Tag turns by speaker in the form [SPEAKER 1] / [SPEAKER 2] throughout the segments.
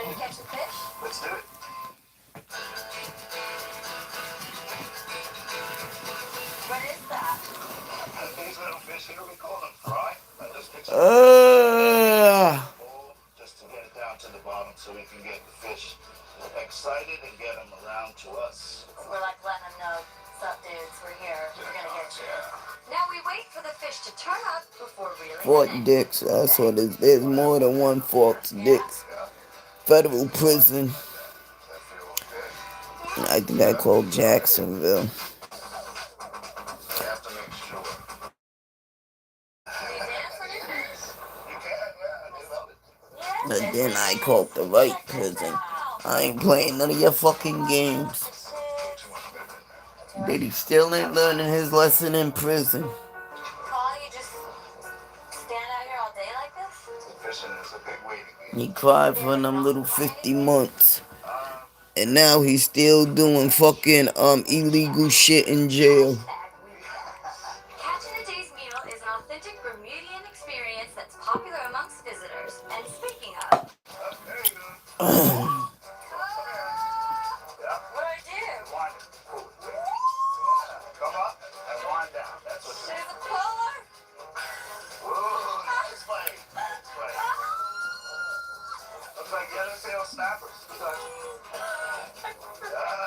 [SPEAKER 1] Ready to catch the fish?
[SPEAKER 2] Let's do it.
[SPEAKER 1] What is that?
[SPEAKER 2] These little fish here, we call them fry. I just fix them just to get it down to the bottom so we can get the fish excited and get them around to us.
[SPEAKER 1] So we're like letting them know, sup dudes, we're here. We're gonna get you. Now we wait for the fish to turn up before reeling
[SPEAKER 3] Fort
[SPEAKER 1] them in.
[SPEAKER 3] Dix. That's what it is. There's more than one Fort Dix. Federal prison. I think I called Jacksonville. But then I called the right prison. I ain't playing none of your fucking games. Diddy still ain't learning his lesson in prison.
[SPEAKER 1] Paul, you just stand out here all day like this?
[SPEAKER 2] Fishing is a big waiting game.
[SPEAKER 3] He cried for them little 50 months. And now he's still doing fucking illegal shit in jail.
[SPEAKER 1] Catching a day's meal is an authentic Bermudian experience that's popular amongst visitors. And speaking of, what do I do?
[SPEAKER 2] Come up and wind down. That's what you
[SPEAKER 1] There's a polar.
[SPEAKER 2] Whoa, nice fight. Nice fight. Looks like yellowtail snappers.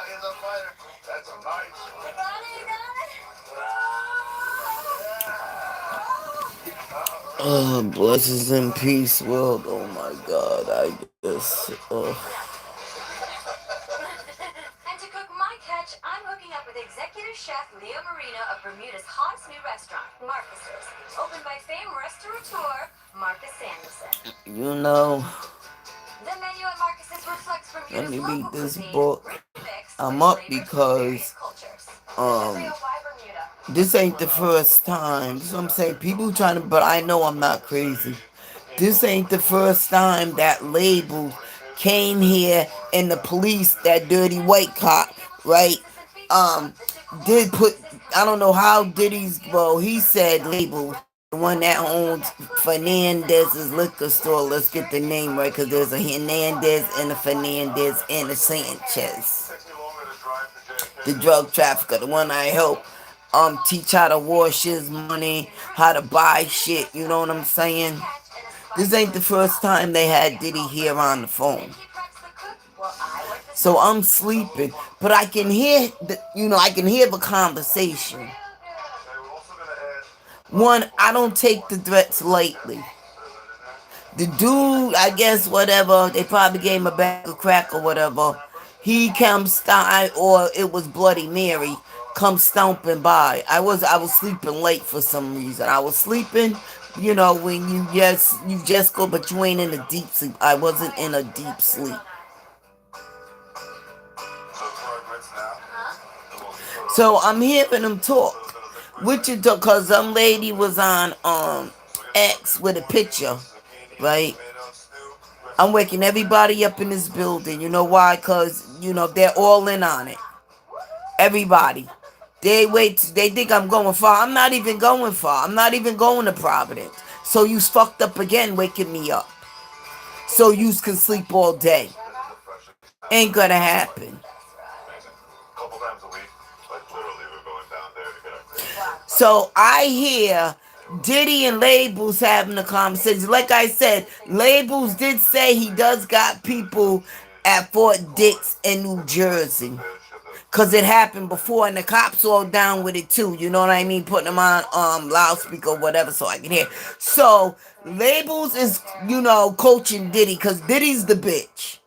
[SPEAKER 2] He's a fighter. That's a nice one.
[SPEAKER 1] You got it, you got it?
[SPEAKER 3] Blessings and peace, world. Oh my god, I just,
[SPEAKER 1] And to cook my catch, I'm hooking up with executive chef Leo Marino of Bermuda's hottest new restaurant, Marcus's, opened by famed restaurateur Marcus Samuelson.
[SPEAKER 3] you know,
[SPEAKER 1] The menu at Marcus's reflects
[SPEAKER 3] let
[SPEAKER 1] Bermuda's
[SPEAKER 3] me
[SPEAKER 1] local
[SPEAKER 3] read this
[SPEAKER 1] cuisine,
[SPEAKER 3] book.
[SPEAKER 1] mixed
[SPEAKER 3] I'm
[SPEAKER 1] with
[SPEAKER 3] up
[SPEAKER 1] flavors from
[SPEAKER 3] because,
[SPEAKER 1] various cultures. Why Bermuda?
[SPEAKER 3] this ain't the first time. That's what I'm saying. People trying to, but I know I'm not crazy. This ain't the first time that label came here and the police, that dirty white cop, right? Did put, I don't know how Diddy's, well, he said label, the one that owns Fernandez's liquor store. Let's get the name right, because there's a Hernandez and a Fernandez and a Sanchez. The drug trafficker, the one I help teach how to wash his money, how to buy shit, you know what I'm saying? This ain't the first time they had Diddy here on the phone. So I'm sleeping, but I can hear I can hear the conversation. One, I don't take the threats lightly. The dude, I guess, whatever, they probably gave him a bag of crack or whatever. He comes down, or it was Bloody Mary, comes stomping by. I was sleeping late for some reason. I was sleeping, when you just go, but you ain't in a deep sleep. I wasn't in a deep sleep. So I'm hearing him talk. Which is because some lady was on X with a picture, right? I'm waking everybody up in this building. You know why? Because, they're all in on it. Everybody. They think I'm going far. I'm not even going far. I'm not even going to Providence. So you's fucked up again waking me up. So yous can sleep all day. Ain't gonna happen. So I hear Diddy and Labels having a conversation. Like I said, Labels did say he does got people at Fort Dix in New Jersey. Because it happened before, and the cops all down with it too. You know what I mean? Putting them on loudspeaker or whatever so I can hear. So Labels is, coaching Diddy, because Diddy's the bitch.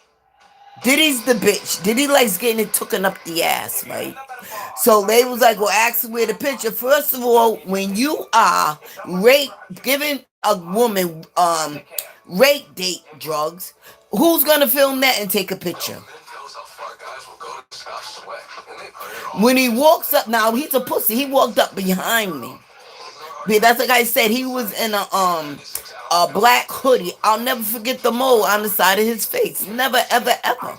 [SPEAKER 3] Diddy's the bitch. Diddy likes getting it taken up the ass, right? So they was like, well, ask where the picture. First of all, when you are giving a woman rape date drugs, who's gonna film that and take a picture? When he walks up, now he's a pussy. He walked up behind me. But that's like I said, he was in a black hoodie. I'll never forget the mole on the side of his face. Never, ever, ever.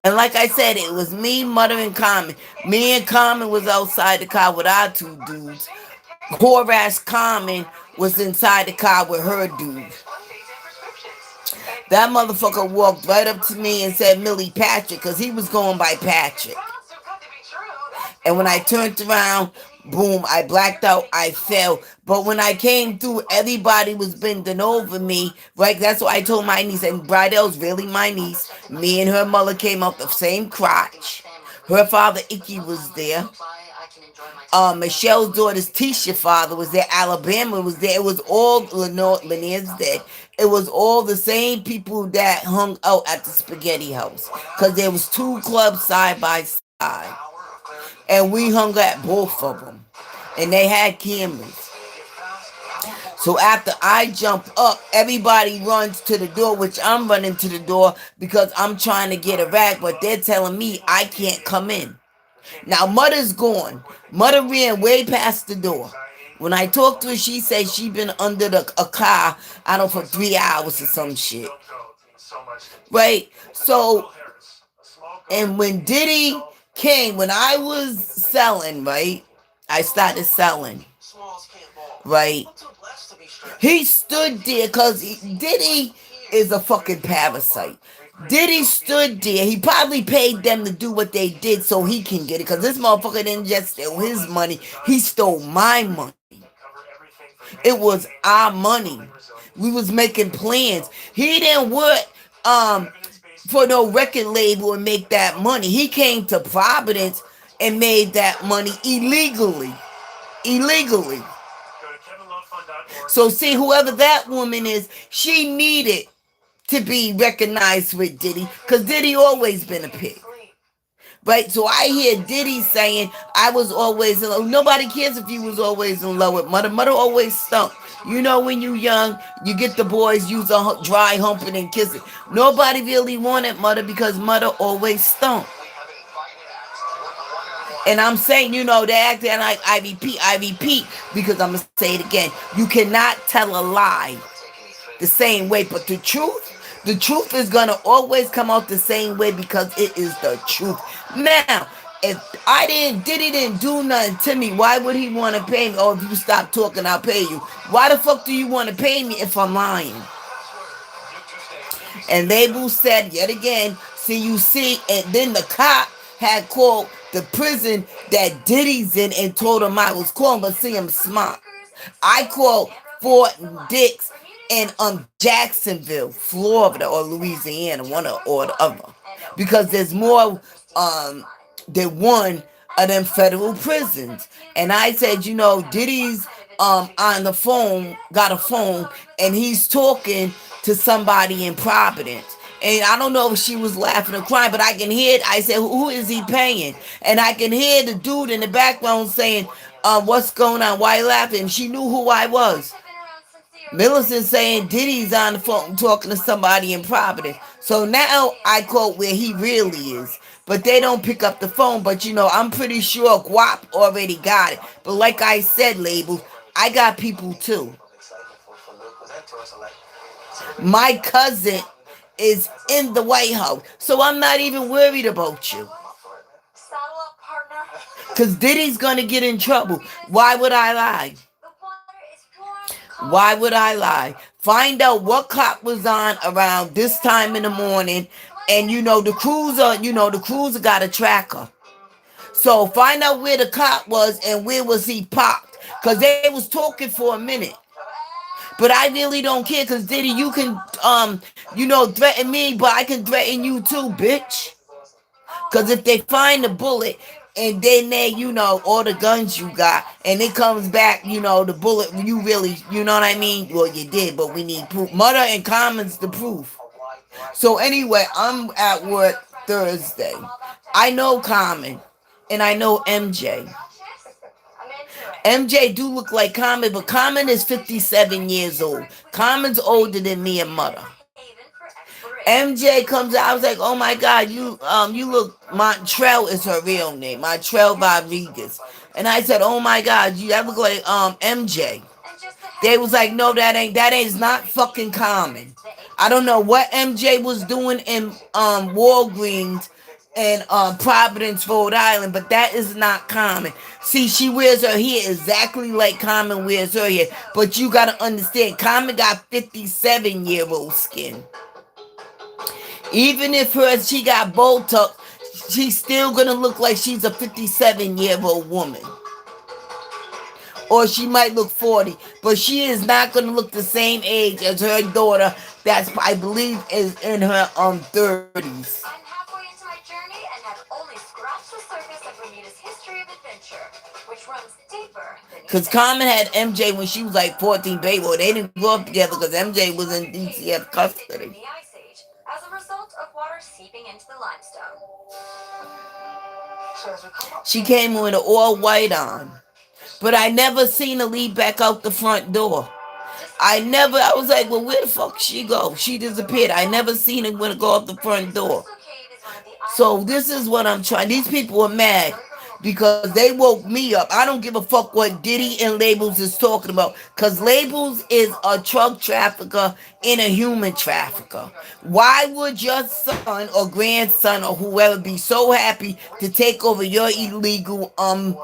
[SPEAKER 3] And like I said, it was me, Mother, and Common. Me and Common was outside the car with our two dudes. Horace Common was inside the car with her dude. That motherfucker walked right up to me and said Millie Patrick because he was going by Patrick. And when I turned around, boom, I blacked out, I fell. But when I came through, everybody was bending over me. Right? That's what I told my niece. And Bridell's really my niece. Me and her mother came out the same crotch. Her father, Icky, was there. Michelle's daughter's Tisha father was there. Alabama was there. It was all Lanier's dead. It was all the same people that hung out at the spaghetti house. Because there was two clubs side by side. And we hung at both of them. And they had cameras. So after I jump up, everybody runs to the door, which I'm running to the door because I'm trying to get a rag, but they're telling me I can't come in. Now, Mother's gone. Mother ran way past the door. When I talked to her, she said she been under a car, I don't know, for 3 hours or some shit. Right? So, and when Diddy came, when I was selling, right? I started selling, right? He stood there because Diddy is a fucking parasite. Diddy stood there. He probably paid them to do what they did so he can get it. Because this motherfucker didn't just steal his money. He stole my money. It was our money. We was making plans. He didn't work for no record label and make that money. He came to Providence and made that money illegally. Illegally. So see, whoever that woman is, she needed to be recognized with Diddy, because Diddy always been a pig. Right? So I hear Diddy saying, I was always in love. Nobody cares if you was always in love with Mother. Mother always stunk. You know, when you young, you get the boys use a dry humping and kissing. Nobody really wanted Mother because Mother always stunk. And I'm saying, you know, they acting like I repeat, because I'm going to say it again. You cannot tell a lie the same way, but the truth is going to always come out the same way because it is the truth. Now, if Diddy didn't do nothing to me, why would he want to pay me? Oh, if you stop talking, I'll pay you. Why the fuck do you want to pay me if I'm lying? And Label said yet again, see, and then the cop had called the prison that Diddy's in and told him I was calling, but see, I'm smart. I called Fort Dix in Jacksonville, Florida, or Louisiana, one or the other, because there's more than one of them federal prisons. And I said, you know, Diddy's on the phone, got a phone, and he's talking to somebody in Providence. And I don't know if she was laughing or crying, but I can hear it. I said, who is he paying? And I can hear the dude in the background saying, what's going on? Why laughing? She knew who I was. Millicent saying Diddy's on the phone talking to somebody in Providence. So now I quote where he really is. But they don't pick up the phone. But you know, I'm pretty sure Guap already got it. But like I said, Label, I got people too. My cousin is in the White House. So I'm not even worried about you. Because Diddy's going to get in trouble. Why would I lie? Why would I lie? Find out what clock was on around this time in the morning. And you know, the cruiser got a tracker. So find out where the cop was and where was he parked. Because they was talking for a minute. But I really don't care because Diddy, you can, threaten me, but I can threaten you too, bitch. Because if they find the bullet and then they, all the guns you got, and it comes back, the bullet, you really, you know what I mean? Well, you did, but we need proof. Murder and Common's the proof. So anyway, I'm at work Thursday. I know Common, and I know MJ. MJ do look like Common, but Common is 57 years old. Common's older than me and Mother. MJ comes out. I was like, oh my God, you look. Montrell is her real name, Montrell Rodriguez. And I said, oh my God, that look like MJ. They was like, no, that is not fucking Common. I don't know what MJ was doing in Walgreens in Providence, Rhode Island, but that is not common. See, she wears her hair exactly like Common wears her hair, but you gotta understand, Common got 57-year-old skin. Even if she got Botox, she's still gonna look like she's a 57-year-old woman. Or she might look 40, but she is not gonna look the same age as her daughter, that's I believe is in her 30s.
[SPEAKER 1] I'm halfway into my journey and have only scratched the surface of Bermuda's history of adventure, which runs deeper than you
[SPEAKER 3] Because
[SPEAKER 1] think.
[SPEAKER 3] Common had MJ when she was like 14, baby. Well, they didn't grow up together because MJ was in DCF
[SPEAKER 1] During
[SPEAKER 3] custody.
[SPEAKER 1] the Ice Age, as a result of water seeping into the limestone.
[SPEAKER 3] She came with an all white on. But I never seen her leave back out the front door. I was like, well, where the fuck she go? She disappeared. I never seen her when go out the front door. So this is what I'm trying. These people are mad because they woke me up. I don't give a fuck what Diddy and Labels is talking about. Because Labels is a drug trafficker and a human trafficker. Why would your son or grandson or whoever be so happy to take over your illegal um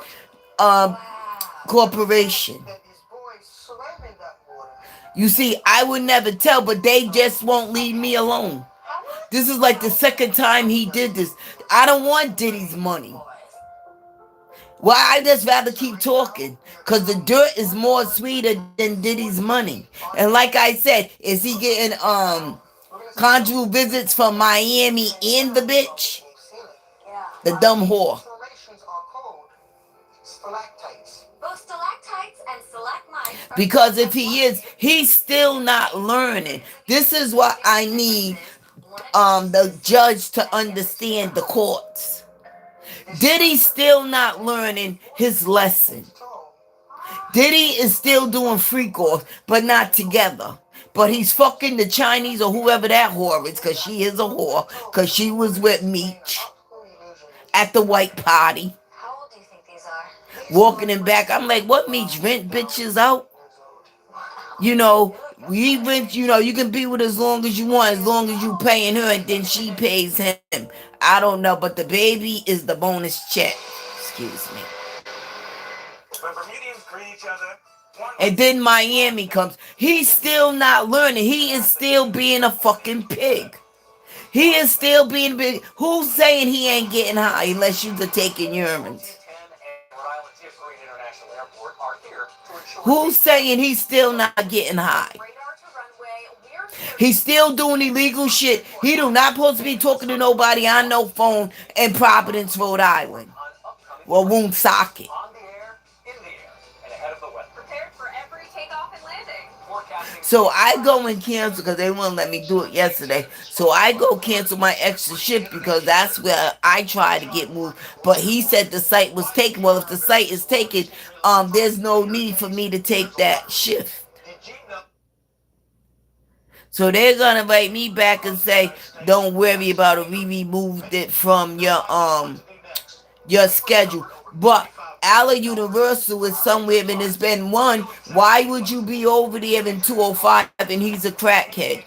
[SPEAKER 3] corporation? You see, I would never tell, but they just won't leave me alone. This is like the second time he did this. I don't want Diddy's money. Well, I just rather keep talking because the dirt is more sweeter than Diddy's money. And like I said, is he getting conjugal visits from Miami and the bitch? The dumb whore.
[SPEAKER 1] Both stalactites and stalagmites.
[SPEAKER 3] Because if he is, he's still not learning. This is what I need the judge to understand, the courts. Diddy still not learning his lesson. Diddy is still doing freak offs, but not together. But he's fucking the Chinese or whoever that whore is, because she is a whore, because she was with Meech at the white party.
[SPEAKER 1] How old do you think these are?
[SPEAKER 3] Walking in back, I'm like, what Meech rent bitches out? You know, we rent, you can be with as long as you want, as long as you paying her and then she pays him. I don't know, but the baby is the bonus check. Excuse me. And then Miami comes. He's still not learning. He is still being a fucking pig. He is still being big. Who's saying he ain't getting high unless you're taking urines? Who's saying he's still not getting high? He's still doing illegal shit. He do not supposed to be talking to nobody on no phone in Providence, Rhode Island. Well, Woonsocket. So I go and cancel because they wouldn't let me do it yesterday. So I go cancel my extra shift because that's where I try to get moved. But he said the site was taken. Well, if the site is taken, there's no need for me to take that shift. So they're gonna write me back and say, "Don't worry about it. We removed it from your schedule." But Alla Universal is somewhere and it's been one. Why would you be over there in 205 and he's a crackhead?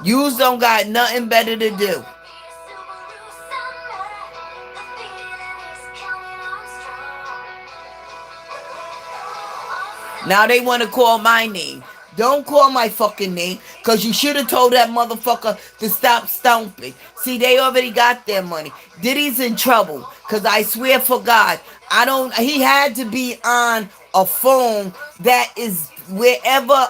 [SPEAKER 3] Yous don't got nothing better to do. Now they want to call my name. Don't call my fucking name, because you should have told that motherfucker to stop stomping. See, they already got their money. Diddy's in trouble, because I swear for God, he had to be on a phone that is wherever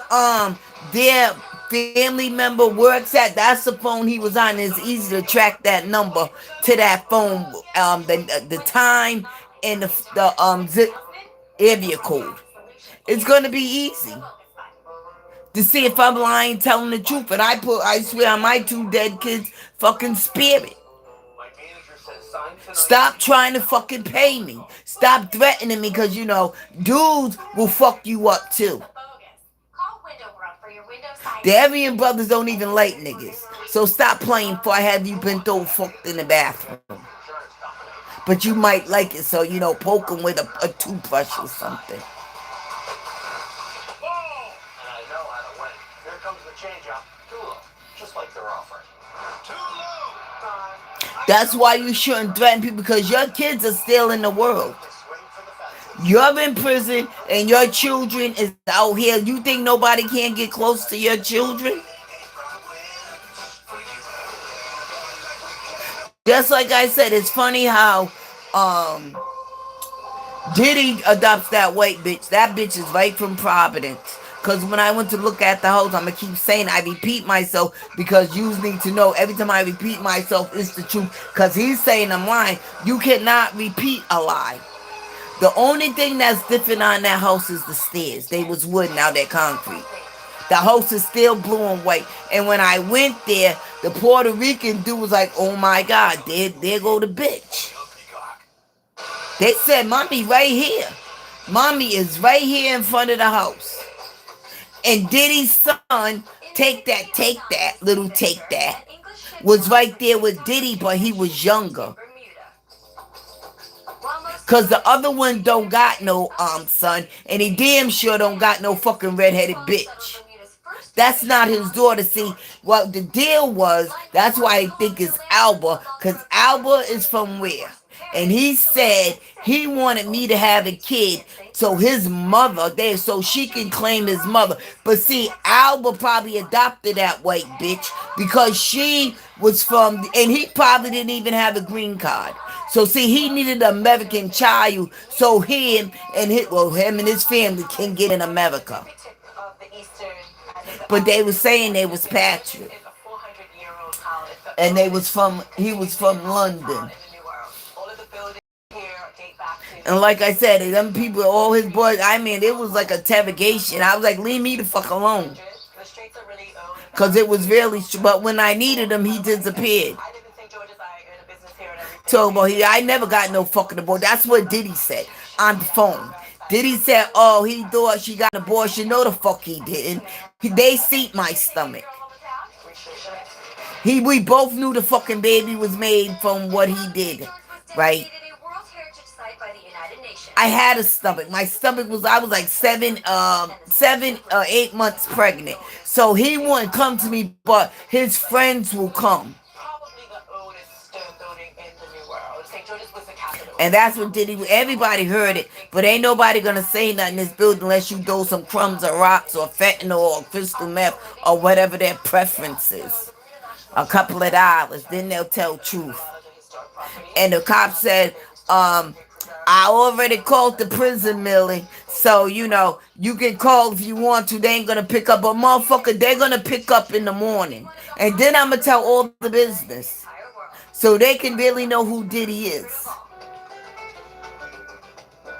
[SPEAKER 3] their family member works at. That's the phone he was on. It's easy to track that number to that phone, the time and the zip area code. It's gonna be easy to see if I'm lying, telling the truth. And I swear on my two dead kids' fucking spirit. Stop trying to fucking pay me. Stop threatening me, because dudes will fuck you up too. The Aryan brothers don't even like niggas. So stop playing before I have you been through fucked in the bathroom. But you might like it, so poke them with a toothbrush or something.
[SPEAKER 2] just like they're offering. Too low.
[SPEAKER 3] That's why you shouldn't threaten people because your kids are still in the world.
[SPEAKER 2] Swing for the fences.
[SPEAKER 3] You're in prison and your children is out here. You think nobody can get close to your children? Just like I said, it's funny how um Diddy adopts that white bitch. That bitch is right from Providence. Cause when I went to look at the house, I'ma keep saying I repeat myself because you need to know every time I repeat myself it's the truth. Cause he's saying I'm lying. You cannot repeat a lie. The only thing that's different on that house is the stairs. They was wood, now they're concrete. The house is still blue and white. And when I went there, the Puerto Rican dude was like, oh my God, there go the bitch. They said, Mommy right here. Mommy is right here in front of the house. And Diddy's son, take that, little take that, was right there with Diddy, but he was younger. Cause the other one don't got no son, and he damn sure don't got no fucking redheaded bitch. That's not his daughter. See, what the deal was, that's why I think it's Alba, cause Alba is from where? And he said he wanted me to have a kid so his mother there so she can claim his mother. But see, Alba probably adopted that white bitch because she was from, and he probably didn't even have a green card. So see, he needed an American child so him and his family can get in America. But they were saying they was patriot. And he was from London. And like I said, them people, all his boys, I mean, it was like a interrogation. I was like, leave me the fuck alone. Because it was really, but when I needed him, he disappeared. So, but I never got no fucking abortion. That's what Diddy said on the phone. Diddy said, oh, he thought she got an abortion. No, the fuck he didn't. They seat my stomach. We both knew the fucking baby was made from what he did, right? I had a stomach. My stomach was, I was like 8 months pregnant. So he wouldn't come to me, but his friends will come. And that's what Diddy, everybody heard it, but ain't nobody gonna say nothing in this building unless you throw some crumbs or rocks or fentanyl or crystal meth or whatever their preference is. A couple of dollars, then they'll tell truth. And the cop said, I already called the prison, Millie. So, you can call if you want to. They ain't gonna pick up. But motherfucker, they're gonna pick up in the morning. And then I'm gonna tell all the business. So they can really know who Diddy is.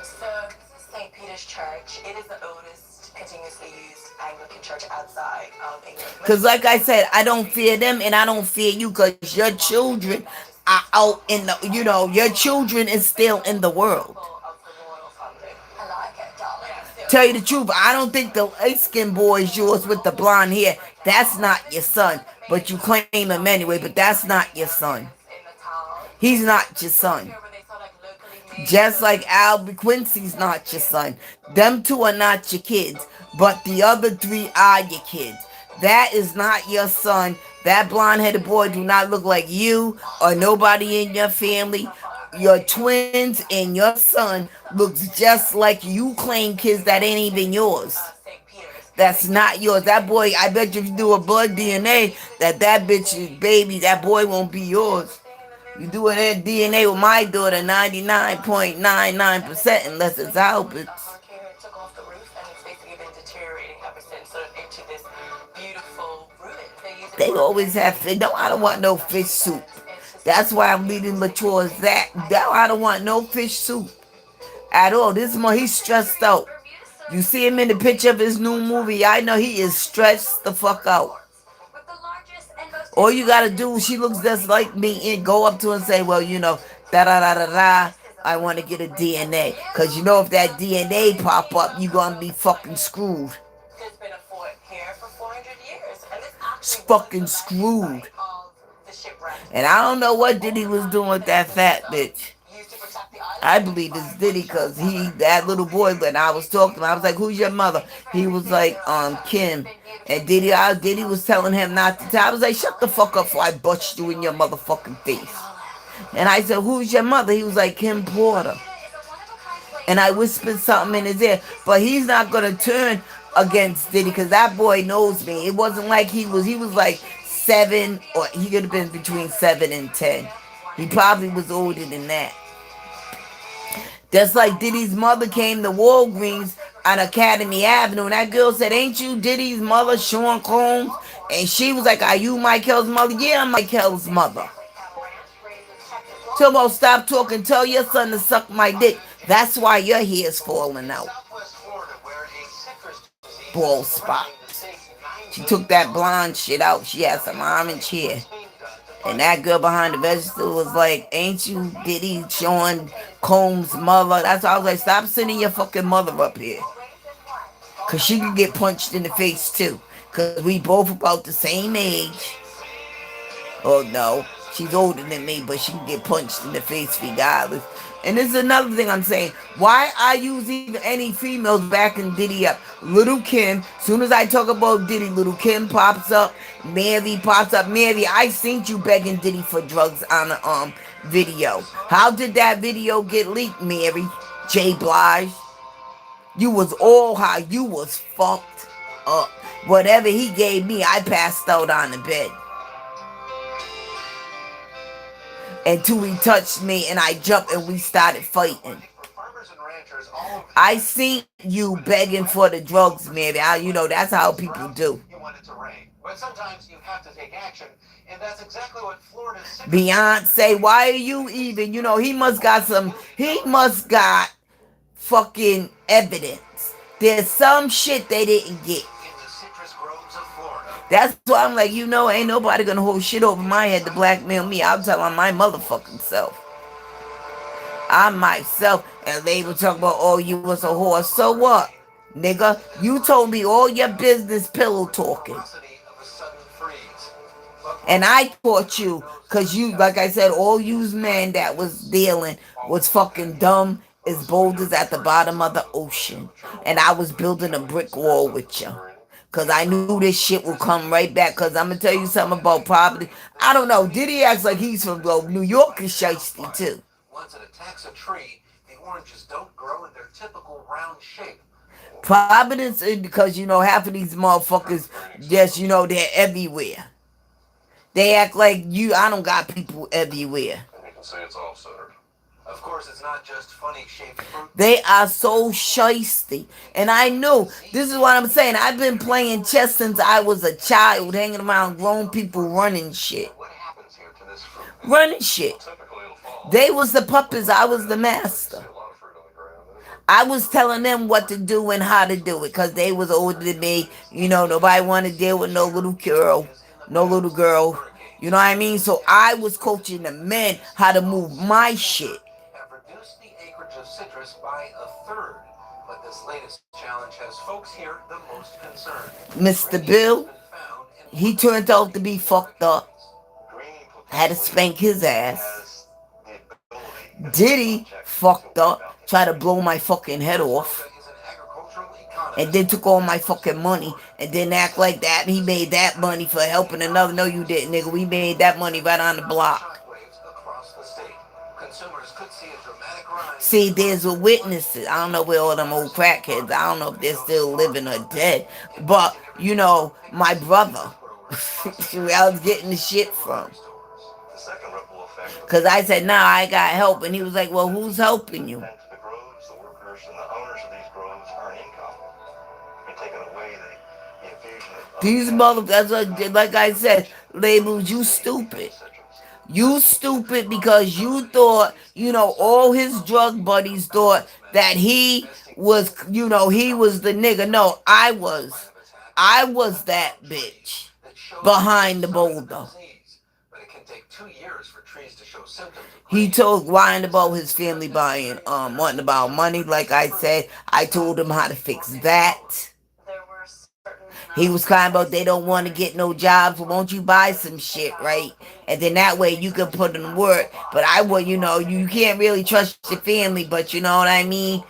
[SPEAKER 4] So, this is St. Peter's Church. It is the oldest continuously used Anglican church outside of England.
[SPEAKER 3] Because like I said, I don't fear them and I don't fear you because your children are out in the, your children is still in the world. Tell you the truth, I don't think the light-skinned boy is yours with the blonde hair. That's not your son. But you claim him anyway, but that's not your son. He's not your son. Just like Al Quincy's not your son. Them two are not your kids. But the other three are your kids. That is not your son. That blonde-headed boy do not look like you or nobody in your family. Your twins and your son looks just like you claim kids that ain't even yours. That's not yours. That boy, I bet you if you do a blood DNA, that bitch's baby, that boy won't be yours. You do a DNA with my daughter, 99.99%, unless it's Albert's. They always have fish. No, I don't want no fish soup. That's why I'm leading Latour's that. I don't want no fish soup at all. He's stressed out. You see him in the picture of his new movie. I know he is stressed the fuck out. All you gotta do, she looks just like me, and go up to her and say, well, da-da-da-da-da, I want to get a DNA. Because if that DNA pop up, you gonna be fucking screwed. Fucking screwed. And I don't know what Diddy was doing with that fat bitch. I believe it's Diddy because that little boy, when I was talking to him, I was like, who's your mother? He was like, Kim. And Diddy was telling him not to tell. I was like, shut the fuck up before I butch you in your motherfucking face. And I said, who's your mother? He was like, Kim Porter. And I whispered something in his ear, but he's not gonna turn against Diddy because that boy knows me. It wasn't like he was like 7, or he could have been between 7 and 10. He probably was older than that. Just like Diddy's mother came to Walgreens on Academy Avenue, and that girl said, ain't you Diddy's mother, Sean Combs? And she was like, are you Michael's mother? Yeah, I'm Michael's mother. Tilbo, stop talking. Tell your son to suck my dick. That's why your hair's falling out. Bald spot. She took that blonde shit out. She had some orange hair. And that girl behind the register was like, ain't you Diddy Sean Combs' mother? That's why I was like, stop sending your fucking mother up here. Because she can get punched in the face too. Because we both about the same age. Oh no, she's older than me, but she can get punched in the face regardless. And this is another thing I'm saying. Why I use even any females backing Diddy up? Little Kim, soon as I talk about Diddy, Little Kim pops up, Mary pops up. Mary, I seen you begging Diddy for drugs on a video. How did that video get leaked, Mary? J. Blige? You was all high. You was fucked up. Whatever he gave me, I passed out on the bed. Until he touched me and I jumped and we started fighting. I seen you begging for the drugs, man. That's how people do. But sometimes you have to take action, and that's exactly what Florida's Beyonce, why are you even? He must got fucking evidence. There's some shit they didn't get. That's why I'm like, ain't nobody gonna hold shit over my head to blackmail me. I'll tell on my motherfucking self. I'm myself. And they will talk about, oh, you was a whore. So what, nigga? You told me all your business pillow talking. And I taught you, because you, like I said, all you men that was dealing was fucking dumb as boulders at the bottom of the ocean. And I was building a brick wall with you. Because I knew this shit would come right back. Because I'm going to tell you something about property. I don't know. Diddy acts like he's from New York is shiesty too. Once it attacks a tree, the oranges don't grow in their typical round shape. Providence is because, half of these motherfuckers just, they're everywhere. They act like I don't got people everywhere. And you can say it's all centered. Of course, it's not just funny shaped fruit. They are so shiesty. And I knew, this is what I'm saying. I've been playing chess since I was a child, hanging around grown people running shit. What happens here to this fruit? Running shit. They was the puppets, I was the master. I was telling them what to do and how to do it, because they was older than me. Nobody wanted to deal with no little girl. No little girl. You know what I mean? So I was coaching the men how to move my shit. Reduced the acreage of citrus by a third, but this latest challenge has folks here the most concerned. Mr. Bill, he turned out to be fucked up. I had to spank his ass. Diddy fucked up, tried to blow my fucking head off, and then took all my fucking money, and then act like that. He made that money for helping another. No, you didn't, nigga. We made that money right on the block. See, there's a witnesses. I don't know where all them old crackheads, I don't know if they're still living or dead. But, my brother, I was getting the shit from. Because I said, nah, I got help. And he was like, well, who's helping you? These motherfuckers, like I said, labels, you stupid. You stupid because you thought, all his drug buddies thought that he was, he was the nigga. No, I was. I was that bitch behind the boulder. He told lying about his family buying, wanting about money. Like I said, I told him how to fix that. He was crying about they don't want to get no jobs. Well, won't you buy some shit, right? And then that way you can put in work. But I would, you can't really trust your family, but you know what I mean?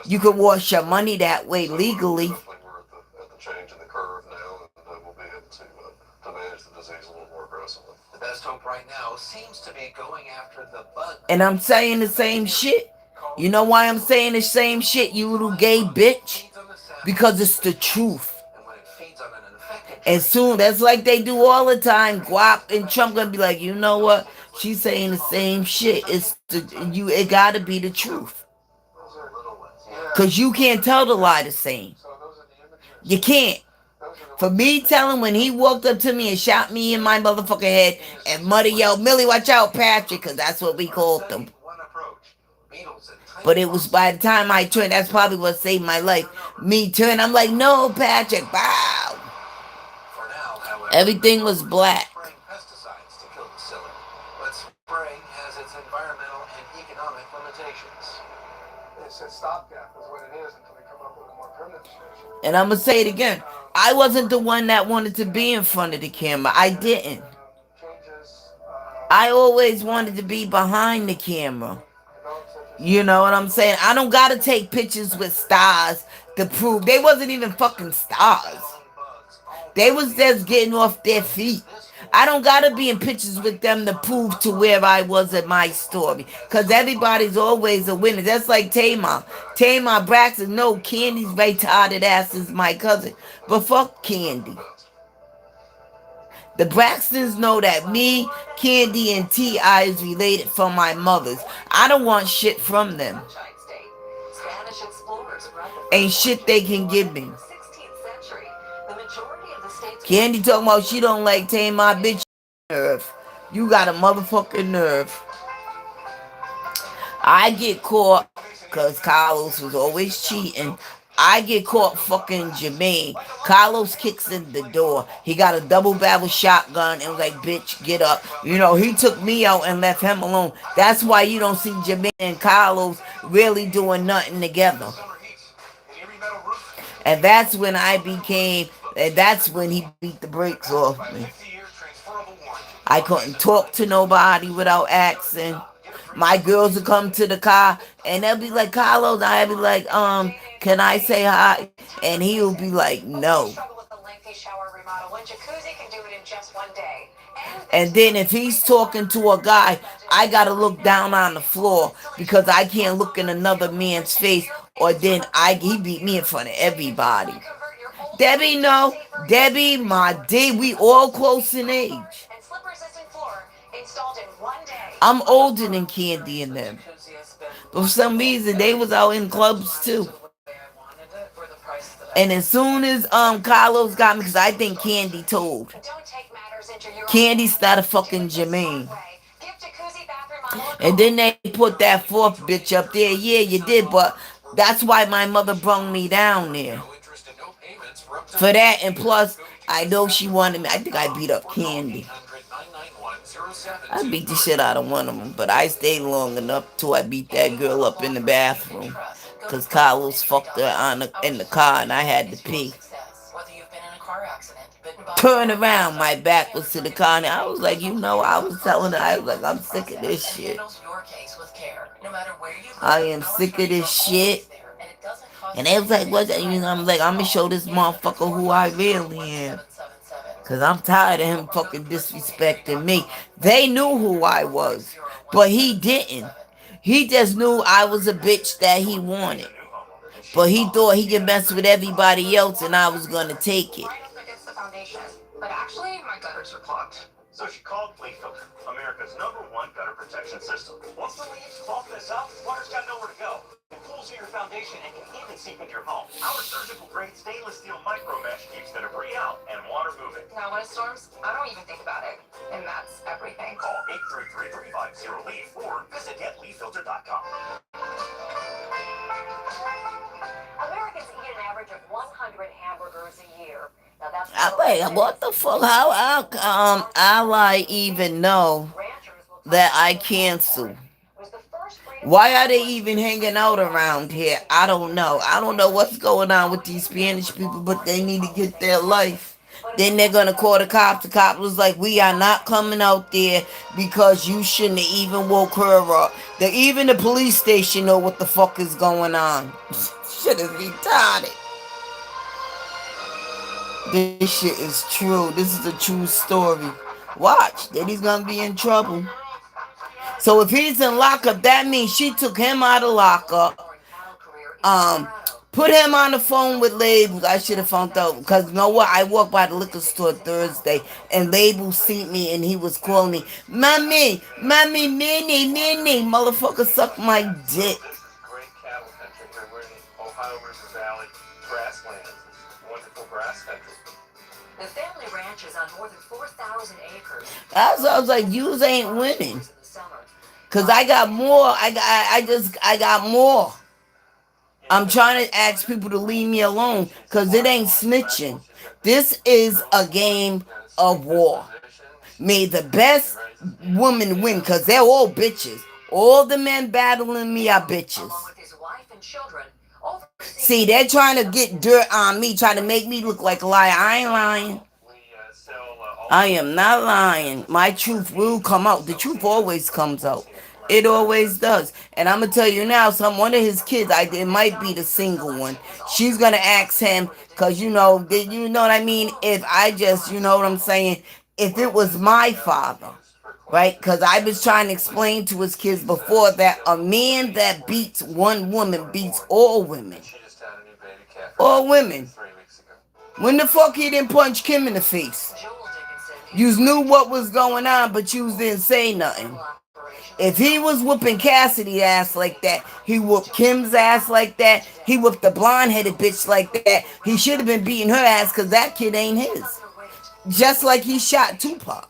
[SPEAKER 3] You could wash your money that way legally.
[SPEAKER 5] Definitely we're at the change in the curve now, and we'll be able to manage the disease a little more aggressively.
[SPEAKER 6] The best hope right now seems to be going after the bug.
[SPEAKER 3] And I'm saying the same shit. You know why I'm saying the same shit, you little gay bitch? Because it's the truth.
[SPEAKER 6] And when it feeds on an infected
[SPEAKER 3] And soon, that's like they do all the time. Guap and Trump gonna be like, you know what? She's saying the same shit. It gotta be the truth.
[SPEAKER 5] Those are little ones.
[SPEAKER 3] Cause you can't tell the lie the same.
[SPEAKER 5] So those are the images.
[SPEAKER 3] You can't.
[SPEAKER 5] Those are the
[SPEAKER 3] For
[SPEAKER 5] ones
[SPEAKER 3] me telling when he walked up to me and shot me in my motherfucking head and mother yelled, Millie, watch out, Patrick, cause that's what we called them.
[SPEAKER 6] one approach. Beetles and tiny
[SPEAKER 3] But it was by the time I turned, that's probably what saved my life. Me turn, I'm like, no, Patrick, bow.
[SPEAKER 6] For now, however,
[SPEAKER 3] Everything was black.
[SPEAKER 6] spraying pesticides to kill the psyllid. But spraying has its environmental and economic limitations.
[SPEAKER 5] It's a stopgap, is what it is, until they come up with a more permanent solution.
[SPEAKER 3] And I'm going to say it again. I wasn't the one that wanted to be in front of the camera. I didn't.
[SPEAKER 5] Changes,
[SPEAKER 3] I always wanted to be behind the camera.
[SPEAKER 5] develop such as
[SPEAKER 3] You know what I'm saying? I don't got to take pictures with stars to prove. They wasn't even fucking stars. They was just getting off their feet. I don't gotta be in pictures with them to prove to where I was in my story. Cause everybody's always a winner. That's like Tamar. Tamar Braxton, no, Candy's retarded ass is my cousin. But fuck Candy. The Braxtons know that me, Candy, and T.I. is related from my mothers. I don't want shit from them.
[SPEAKER 4] Spanish explorers brought the
[SPEAKER 3] Ain't shit they can give me.
[SPEAKER 4] 16th century. The majority of the states
[SPEAKER 3] Candy talking about she don't like Tamar, bitch. Nerve. You got a motherfucking nerve. I get caught because Carlos was always cheating. I get caught fucking Jermaine. Carlos kicks in the door. He got a double barrel shotgun and was like, bitch, get up. He took me out and left him alone. That's why you don't see Jermaine and Carlos really doing nothing together. And that's when that's when he beat the brakes off me. I couldn't talk to nobody without asking. My girls would come to the car and they'll be like, Carlos, I'll be like, can I say hi? And he'll be like, no. And then if he's talking to a guy, I gotta look down on the floor because I can't look in another man's face, or then he beat me in front of everybody. Debbie, no. Debbie, my D, we all close in age. I'm older than Candy and them. But for some reason, they was out in clubs too. And as soon as Carlos got me, because I think Candy told. Candy started fucking Jermaine. And then they put that fourth bitch up there. Yeah, you did, but that's why my mother brung me down there. For that, and plus, I know she wanted me. I think I beat up Candy. I beat the shit out of one of them, but I stayed long enough till I beat that girl up in the bathroom. Because Carlos fucked her in the car and I had to pee. Turn around, my back was to the car, and I was like, I was telling her, I was like, I'm sick of this shit. I am sick of this shit. And they was like, what's that? I'm like, I'm gonna show this motherfucker who I really am. Cause I'm tired of him fucking disrespecting me. They knew who I was, but he didn't. He just knew I was a bitch that he wanted. But he thought he could mess with everybody else and I was gonna take it.
[SPEAKER 1] But actually, my gutters are clogged.
[SPEAKER 7] So she called Leaf Filter, America's #1 gutter protection system. Once the leaves clog this up, water's got nowhere to go. It pulls in your foundation and can even seep into your home. Our surgical-grade stainless steel micro mesh keeps the debris out and water moving.
[SPEAKER 1] Now, when it storms, I don't even think about it. And that's everything.
[SPEAKER 7] Call 833-350-LEAF or visit getleaffilter.com.
[SPEAKER 1] Americans eat an average of 100 hamburgers a year. Now, that's
[SPEAKER 3] Wait, what the fuck? How I even know that I cancel? Why are they even hanging out around here? I don't know. I don't know what's going on with these Spanish people, but they need to get their life. Then they're gonna call the cops. The cop was like, "We are not coming out there because you shouldn't have even woke her up." Even the police station know what the fuck is going on. Shit is retarded. This shit is true. This is a true story. Watch, that he's gonna be in trouble. So if he's in lockup, that means she took him out of lockup. Put him on the phone with Labels. I should have found out because you know what? I walked by the liquor store Thursday and Labels seen me and he was calling me, "Mommy, mommy, Minnie, Minnie, motherfucker, suck my dick."
[SPEAKER 5] Great cattle country here. We're in the Ohio River Valley grasslands. It's wonderful grass country.
[SPEAKER 1] The family ranch is on more than 4,000 acres.
[SPEAKER 3] I was like, "Yous ain't winning." Cause I got more. I got more. I'm trying to ask people to leave me alone because it ain't snitching. This is a game of war. May the best woman win because they're all bitches. All the men battling me are bitches. See, they're trying to get dirt on me, trying to make me look like a liar. I ain't lying. I am not lying. My truth will come out. The truth always comes out. It always does. And I'm gonna tell you now, one of his kids, it might be the single one. She's gonna ask him, cause you know what I mean. If I just, you know what I'm saying, if it was my father, right? Cause I was trying to explain to his kids before that a man that beats one woman beats all women. All women. When the fuck he didn't punch Kim in the face? You knew what was going on, but you didn't say nothing. If he was whooping Cassidy's ass like that, he whooped Kim's ass like that, he whooped the blonde-headed bitch like that, he should have been beating her ass because that kid ain't his. Just like he shot Tupac.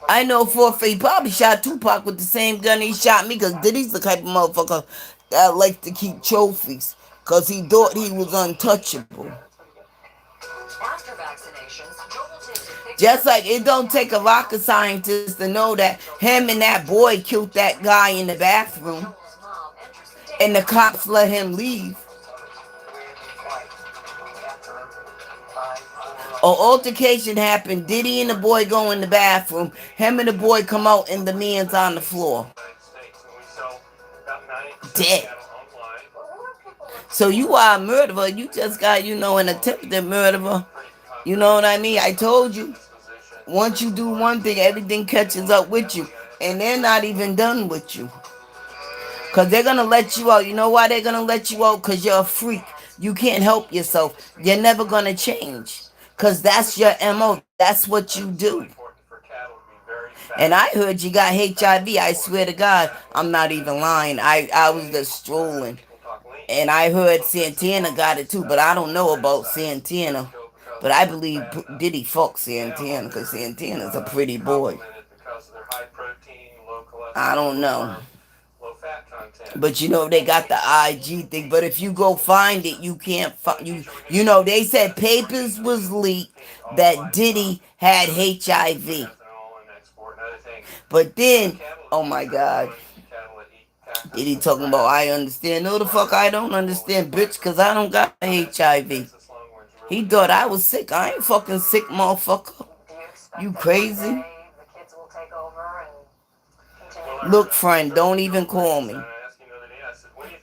[SPEAKER 3] I know for a fact he probably shot Tupac with the same gun he shot me because Diddy's the type of motherfucker that likes to keep trophies because he thought he was untouchable. Just like it don't take a rocket scientist to know that him and that boy killed that guy in the bathroom and the cops let him leave. An altercation happened. Diddy and the boy go in the bathroom. Him and the boy come out and the man's on the floor. Dead. So you are a murderer. You just got, an attempted murderer. You know what I mean? I told you. Once you do one thing, everything catches up with you. And they're not even done with you. Because they're going to let you out. You know why they're going to let you out? Because you're a freak. You can't help yourself. You're never going to change. Because that's your MO. That's what you do. And I heard you got HIV. I swear to God, I'm not even lying. I was just strolling. And I heard Santana got it too. But I don't know about Santana. But I believe Diddy fucked Santana because Santana's a pretty boy. I don't know. But they got the IG thing. But if you go find it, you can't find they said papers was leaked that Diddy had HIV. But then, oh my God, Diddy talking about I understand. No, the fuck I don't understand, bitch, because I don't got HIV. He thought I was sick. I ain't fucking sick, motherfucker. You crazy? Look, friend, don't even call me.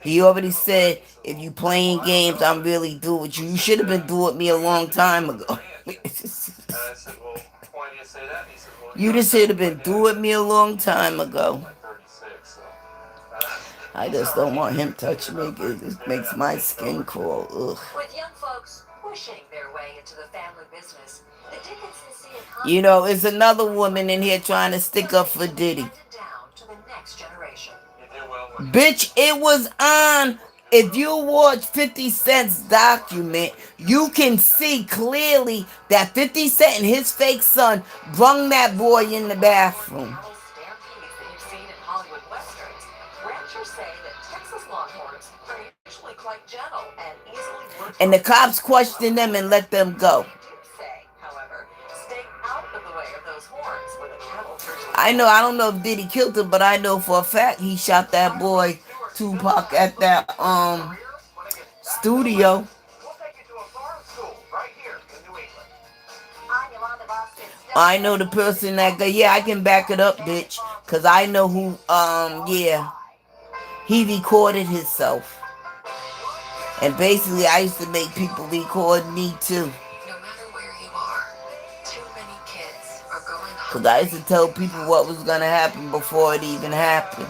[SPEAKER 3] He already said, if you playing games, I'm really through with you. You should have been through with me a long time ago. You just should have been through with me a long time ago. I just don't want him touching me. It makes my skin crawl. Ugh.
[SPEAKER 1] With young folks pushing their way into the family business, the Dickinson see
[SPEAKER 3] it's another woman in here trying to stick up for Diddy. Bitch, it was on. If you watch 50 Cent's document, you can see clearly that 50 Cent and his fake son brung that boy in the bathroom. And the cops questioned them and let them go. I know, I don't know if Diddy killed him, but I know for a fact he shot that boy Tupac at that studio.
[SPEAKER 7] We'll take you to a farm school right here in New England.
[SPEAKER 1] On Yolanda Boston's
[SPEAKER 3] I know the person that got, yeah, I can back it up, bitch. Cause I know who, yeah. He recorded himself. And basically I used to make people record me too.
[SPEAKER 4] No matter where you are, too many kids are going
[SPEAKER 3] Cause I
[SPEAKER 4] hungry.
[SPEAKER 3] used to tell people what was gonna happen before it even happened.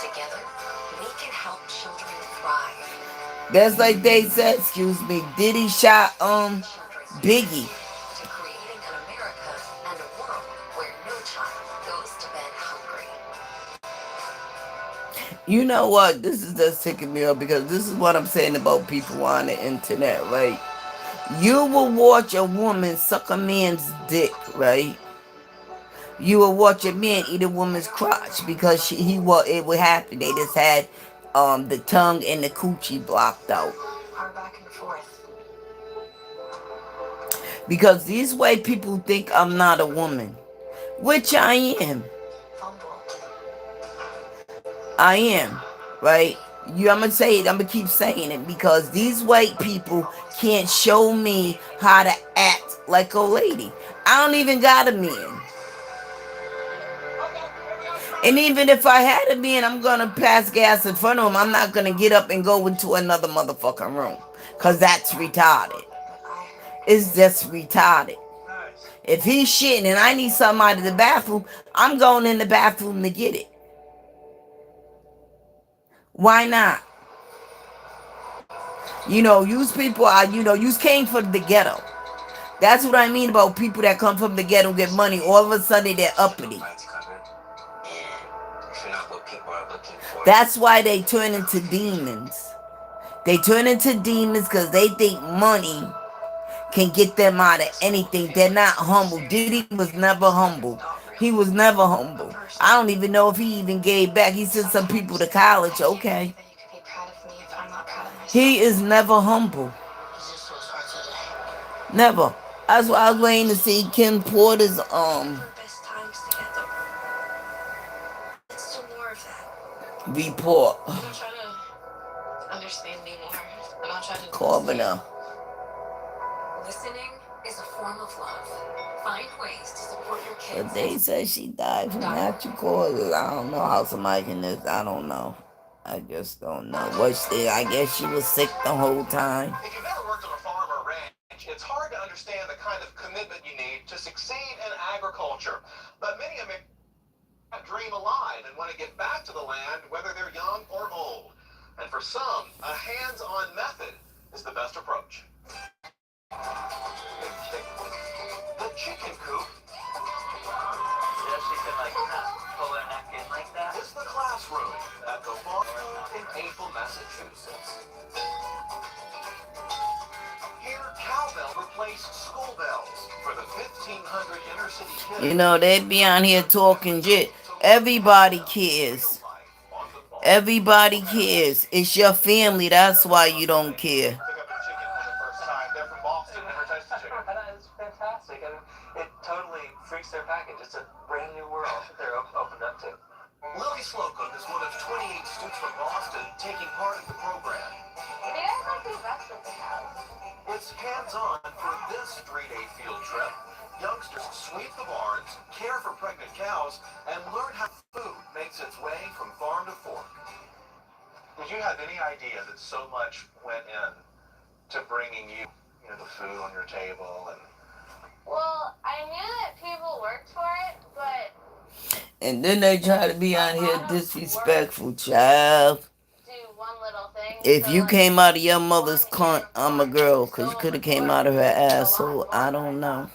[SPEAKER 4] Together, we can help children thrive.
[SPEAKER 3] That's like they said, excuse me, Diddy shot Biggie.
[SPEAKER 4] To creating an America and a world where no child goes to bed hungry.
[SPEAKER 3] You know what? This is just ticking me up because this is what I'm saying about people on the internet, right? You will watch a woman suck a man's dick, right? You will watch a man eat a woman's crotch because it would happen. They just had the tongue and the coochie blocked out.
[SPEAKER 4] Our back and forth.
[SPEAKER 3] Because these white people think I'm not a woman, which I am.
[SPEAKER 4] Fumble.
[SPEAKER 3] I am, right? I'm gonna say it. I'm gonna keep saying it because these white people can't show me how to act like a lady. I don't even got a man. And even if I had a man, I'm gonna pass gas in front of him. I'm not gonna get up and go into another motherfucking room, cause that's retarded. It's just retarded. If he's shitting and I need something out of the bathroom, I'm going in the bathroom to get it. Why not? Use people are, you came from the ghetto. That's what I mean about people that come from the ghetto get money. All of a sudden they're uppity. That's why they turn into demons. They turn into demons because they think money can get them out of anything. They're not humble. Diddy was never humble. He was never humble. I don't even know if he even gave back. He sent some people to college. Okay. He is never humble. Never. That's why I was waiting to see Kim Porter's report.
[SPEAKER 4] I'm not trying to understand anymore. I'm not trying to
[SPEAKER 3] Corbiner.
[SPEAKER 1] Listening is a form of love. Find ways to support your kids.
[SPEAKER 3] But they say she died from natural causes. I don't know how somebody can live. I don't know. I just don't know. I guess she was sick the whole time.
[SPEAKER 5] If you've never worked on a farm or ranch, it's hard to understand the kind of commitment you need to succeed in agriculture. But many Americans dream alive and want to get back to the land, whether they're young or old. And for some, a hands-on method is the best approach. The chicken coop.
[SPEAKER 7] Yeah, she can pull her neck in like that.
[SPEAKER 5] Is the classroom at the farm in April, Massachusetts. Here, cowbell replaced school bells for the 1,500 inner city kids.
[SPEAKER 3] They'd be on here talking shit. Everybody cares. Everybody cares. It's your family. That's why you don't care.
[SPEAKER 5] Pick up a chicken for the first time. They're from Boston. Never tasted chicken.
[SPEAKER 7] That is fantastic. I mean, it totally freaks their package. It's a brand new world that they're opened up to.
[SPEAKER 5] Lily Slocum is one of 28 students from Boston taking part in the program.
[SPEAKER 1] Do you guys like the rest of the house?
[SPEAKER 5] It's hands-on for this 3-day field trip. Youngsters sweep the barns, care for pregnant cows, and learn how food makes its way from farm to fork. Did you have any idea that so much went in to bringing you the food on your table? And
[SPEAKER 1] Well, I knew that people worked for it, but
[SPEAKER 3] And then they try to be on here disrespectful, child.
[SPEAKER 1] do one little thing.
[SPEAKER 3] If
[SPEAKER 1] So,
[SPEAKER 3] you
[SPEAKER 1] like,
[SPEAKER 3] came out of your mother's cunt, I'm a girl, because you could have came out of her asshole. I don't know.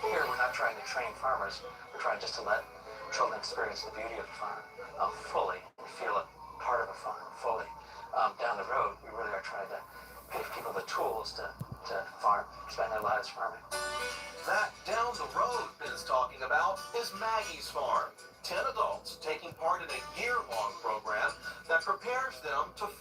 [SPEAKER 6] Here, we're not trying to train farmers. We're trying just to let children experience the beauty of the farm fully, feel a part of a farm fully. Down the road, we really are trying to give people the tools to to farm, spend their lives farming.
[SPEAKER 5] That down the road Ben's talking about is Maggie's Farm. 10 adults taking part in a year-long program that prepares them to farm.